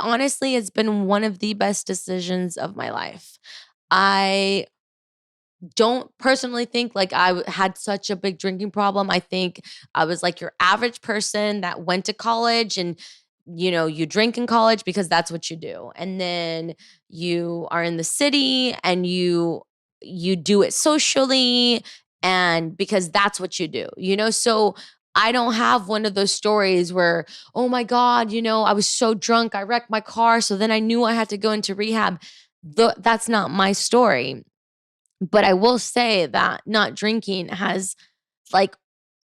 honestly, it's been one of the best decisions of my life. I don't personally think like had such a big drinking problem. I think I was like your average person that went to college and you drink in college because that's what you do. And then you are in the city and you do it socially and because that's what you do. So I don't have one of those stories where, oh my God, I was so drunk, I wrecked my car. So then I knew I had to go into rehab. That's not my story. But I will say that not drinking has like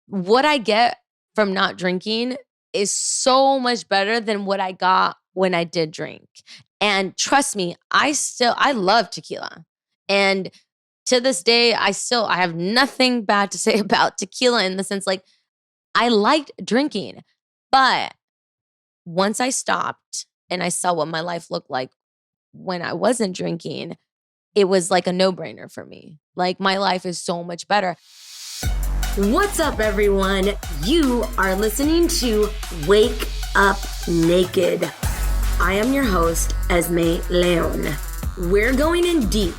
what I get from not drinking is so much better than what I got when I did drink. And trust me, I love tequila. And to this day, I have nothing bad to say about tequila in the sense like I liked drinking. But once I stopped and I saw what my life looked like when I wasn't drinking, it was like a no-brainer for me. Like my life is so much better. What's up, everyone? You are listening to Wake Up Naked. I am your host, Esme Leon. We're going in deep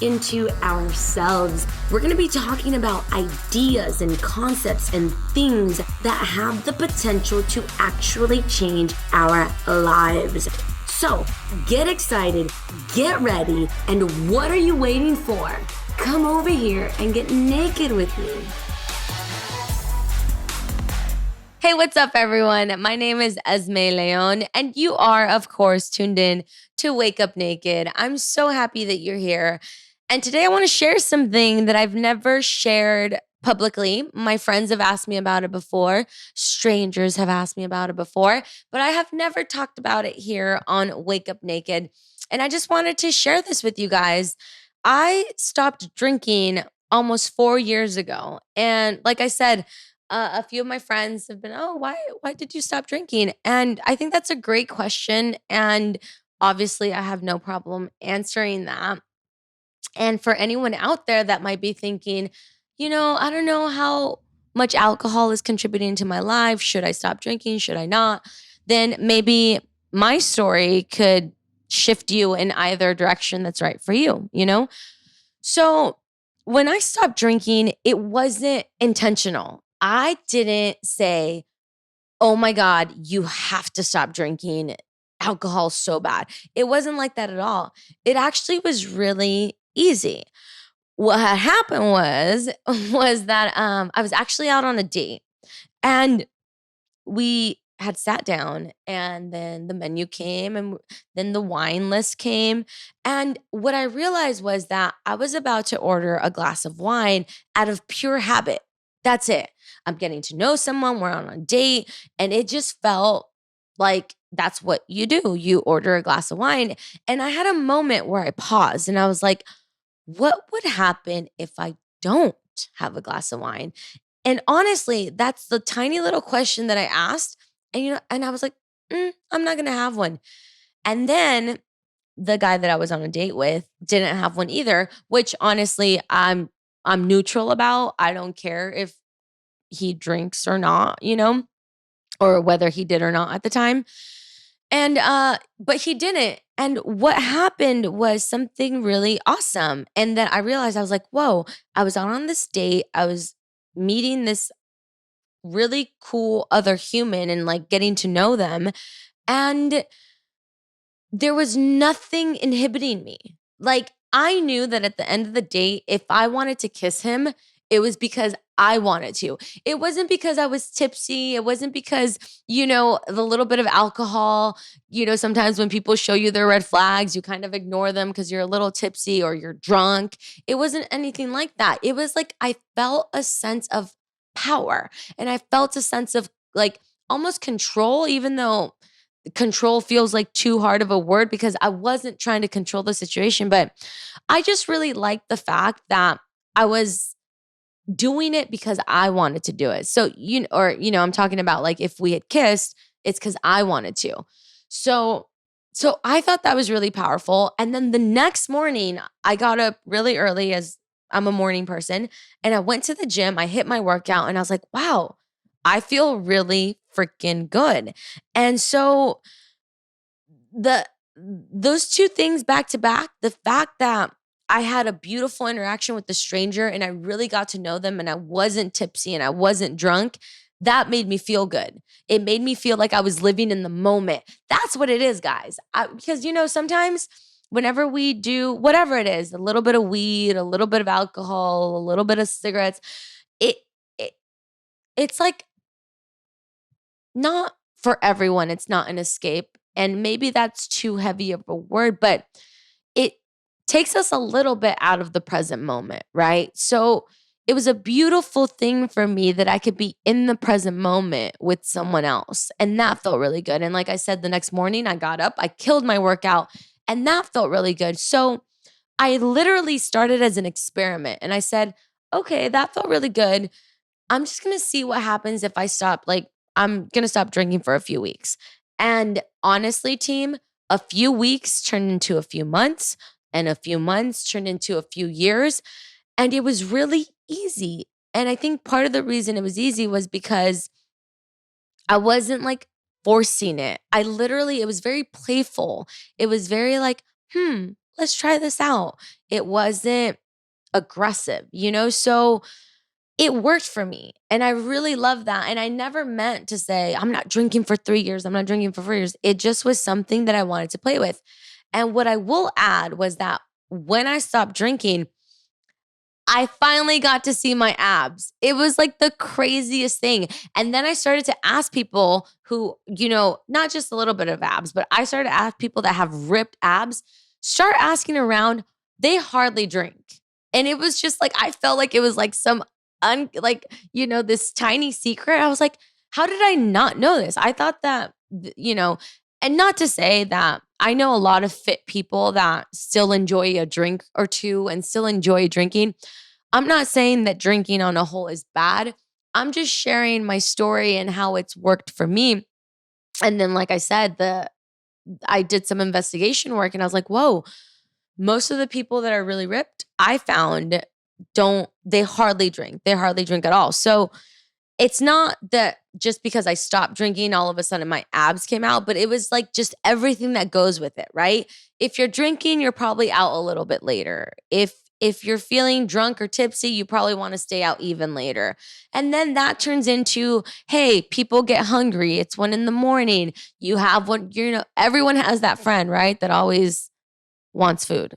into ourselves. We're going to be talking about ideas and concepts and things that have the potential to actually change our lives. So get excited, get ready, and what are you waiting for? Come over here and get naked with me. Hey, what's up, everyone? My name is Esme Leon, and you are, of course, tuned in to Wake Up Naked. I'm so happy that you're here. And today I want to share something that I've never shared publicly. My friends have asked me about it before. Strangers have asked me about it before, but I have never talked about it here on Wake Up Naked. And I just wanted to share this with you guys. I stopped drinking almost 4 years ago. And like I said, a few of my friends have been, oh, why did you stop drinking? And I think that's a great question. And obviously, I have no problem answering that. And for anyone out there that might be thinking, I don't know how much alcohol is contributing to my life. Should I stop drinking? Should I not? Then maybe my story could shift you in either direction that's right for you. So when I stopped drinking, it wasn't intentional. I didn't say, oh my God, you have to stop drinking alcohol so bad. It wasn't like that at all. It actually was really easy. What had happened was that I was actually out on a date and we had sat down and then the menu came and then the wine list came. And what I realized was that I was about to order a glass of wine out of pure habit. That's it. I'm getting to know someone, we're on a date, and it just felt like that's what you do. You order a glass of wine. And I had a moment where I paused and I was like, what would happen if I don't have a glass of wine? And honestly, that's the tiny little question that I asked. And I was like, I'm not gonna have one. And then the guy that I was on a date with didn't have one either, which honestly I'm neutral about. I don't care if he drinks or not, or whether he did or not at the time. And but he didn't. And what happened was something really awesome. And then I realized I was like, whoa, I was out on this date. I was meeting this really cool other human and like getting to know them. And there was nothing inhibiting me. Like I knew that at the end of the day, if I wanted to kiss him, it was because I wanted to. It wasn't because I was tipsy. It wasn't because, the little bit of alcohol, sometimes when people show you their red flags, you kind of ignore them because you're a little tipsy or you're drunk. It wasn't anything like that. It was like I felt a sense of power and I felt a sense of like almost control, even though control feels like too hard of a word because I wasn't trying to control the situation, but I just really liked the fact that I was doing it because I wanted to do it. So, I'm talking about like if we had kissed, it's because I wanted to. So, I thought that was really powerful. And then the next morning, I got up really early as I'm a morning person and I went to the gym. I hit my workout and I was like, wow, I feel really freaking good. And so the those two things back to back, the fact that I had a beautiful interaction with the stranger and I really got to know them and I wasn't tipsy and I wasn't drunk, that made me feel good. It made me feel like I was living in the moment. That's what it is, guys. Because, sometimes whenever we do whatever it is, a little bit of weed, a little bit of alcohol, a little bit of cigarettes, it, it it's like not for everyone. It's not an escape. And maybe that's too heavy of a word, but it takes us a little bit out of the present moment, right? So it was a beautiful thing for me that I could be in the present moment with someone else. And that felt really good. And like I said, the next morning I got up, I killed my workout, and that felt really good. So I literally started as an experiment and I said, okay, that felt really good. I'm just going to see what happens if I stop. Like, I'm going to stop drinking for a few weeks. And honestly, team, a few weeks turned into a few months, and a few months turned into a few years. And it was really easy. And I think part of the reason it was easy was because I wasn't like forcing it. It was very playful. It was very like, let's try this out. It wasn't aggressive. So it worked for me. And I really love that. And I never meant to say, I'm not drinking for 3 years. I'm not drinking for 4 years. It just was something that I wanted to play with. And what I will add was that when I stopped drinking, I finally got to see my abs. It was like the craziest thing. And then I started to ask people who, not just a little bit of abs, but I started to ask people that have ripped abs, start asking around, they hardly drink. And it was just like, I felt like it was like some, this tiny secret. I was like, how did I not know this? I thought that, and not to say that I know a lot of fit people that still enjoy a drink or two and still enjoy drinking. I'm not saying that drinking on a whole is bad. I'm just sharing my story and how it's worked for me. And then, like I said, I did some investigation work and I was like, whoa, most of the people that are really ripped, I found they hardly drink. They hardly drink at all. So it's not that just because I stopped drinking, all of a sudden my abs came out, but it was like just everything that goes with it, right? If you're drinking, you're probably out a little bit later. If you're feeling drunk or tipsy, you probably want to stay out even later. And then that turns into, hey, people get hungry. It's 1 a.m. You have everyone has that friend, right? That always wants food.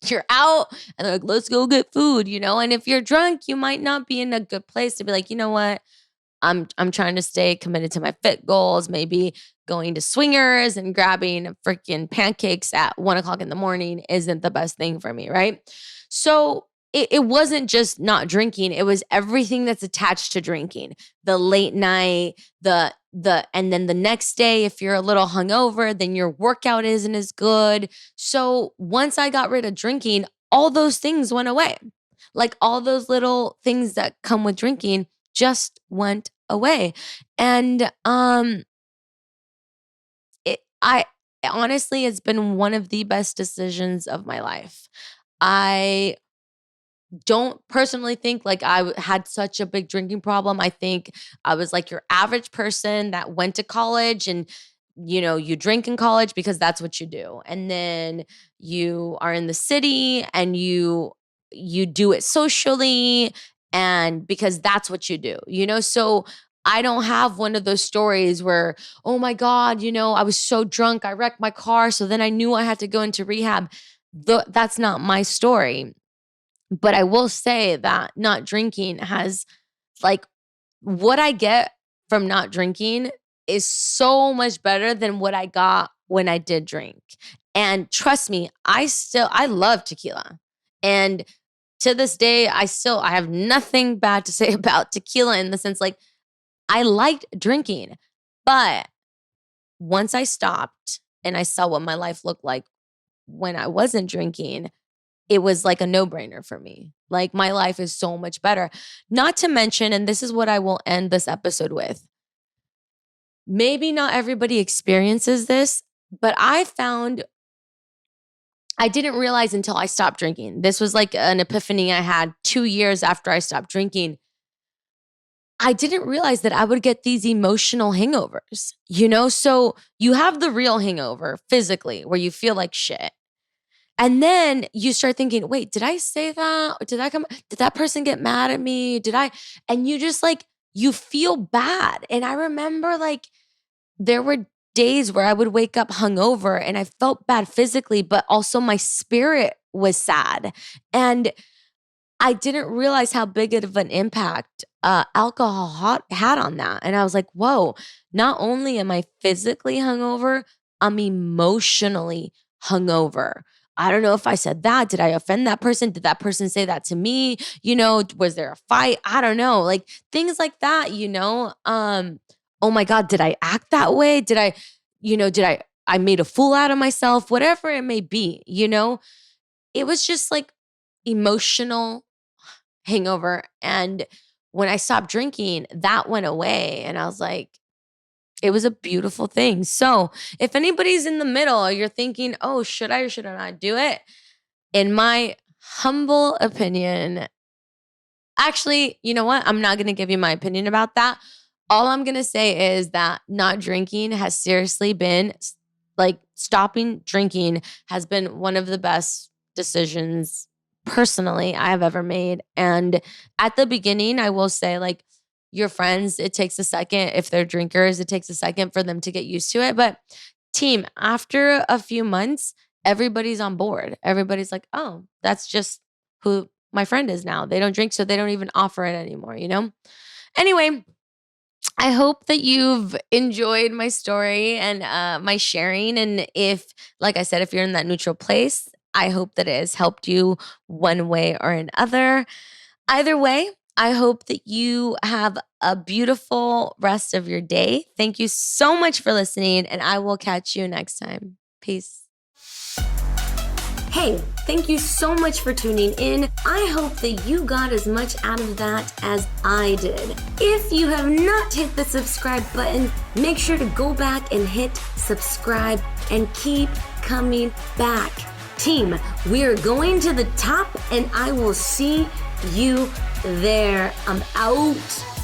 You're out and they're like, let's go get food, And if you're drunk, you might not be in a good place to be like, you know what? I'm trying to stay committed to my fit goals. Maybe going to swingers and grabbing freaking pancakes at 1 o'clock in the morning isn't the best thing for me, right? So it wasn't just not drinking. It was everything that's attached to drinking. The late night, and then the next day, if you're a little hungover, then your workout isn't as good. So once I got rid of drinking, all those things went away. Like all those little things that come with drinking just went away. And I honestly, it's been one of the best decisions of my life. I don't personally think like I had such a big drinking problem. I think I was like your average person that went to college and you drink in college because that's what you do. And then you are in the city and you do it socially and because that's what you do. So I don't have one of those stories where, oh my God, I was so drunk, I wrecked my car. So then I knew I had to go into rehab. That's not my story. But I will say that not drinking has like what I get from not drinking is so much better than what I got when I did drink. And trust me, I love tequila. And to this day, I have nothing bad to say about tequila in the sense like I liked drinking. But once I stopped and I saw what my life looked like when I wasn't drinking, it was like a no-brainer for me. Like my life is so much better. Not to mention, and this is what I will end this episode with. Maybe not everybody experiences this, but I didn't realize until I stopped drinking. This was like an epiphany I had 2 years after I stopped drinking. I didn't realize that I would get these emotional hangovers, So you have the real hangover physically where you feel like shit. And then you start thinking, wait, did I say that? Or did that person get mad at me? And you just you feel bad. And I remember there were days where I would wake up hungover and I felt bad physically, but also my spirit was sad. And I didn't realize how big of an impact alcohol had on that. And I was like, whoa, not only am I physically hungover, I'm emotionally hungover. I don't know if I said that. Did I offend that person? Did that person say that to me? Was there a fight? I don't know. Things like that, oh my God, did I act that way? I made a fool out of myself? Whatever it may be, it was just emotional hangover. And when I stopped drinking, that went away. And I was like, it was a beautiful thing. So if anybody's in the middle, you're thinking, oh, should I or should I not do it? In my humble opinion, actually, you know what? I'm not going to give you my opinion about that. All I'm going to say is that not drinking has seriously been stopping drinking has been one of the best decisions personally I have ever made. And at the beginning, I will say your friends, it takes a second. If they're drinkers, it takes a second for them to get used to it. But team, after a few months, everybody's on board. Everybody's like, oh, that's just who my friend is now. They don't drink, so they don't even offer it anymore, Anyway, I hope that you've enjoyed my story and my sharing. And if, like I said, if you're in that neutral place, I hope that it has helped you one way or another. Either way, I hope that you have a beautiful rest of your day. Thank you so much for listening, and I will catch you next time. Peace. Hey, thank you so much for tuning in. I hope that you got as much out of that as I did. If you have not hit the subscribe button, make sure to go back and hit subscribe and keep coming back. Team, we are going to the top, and I will see you there. I'm out.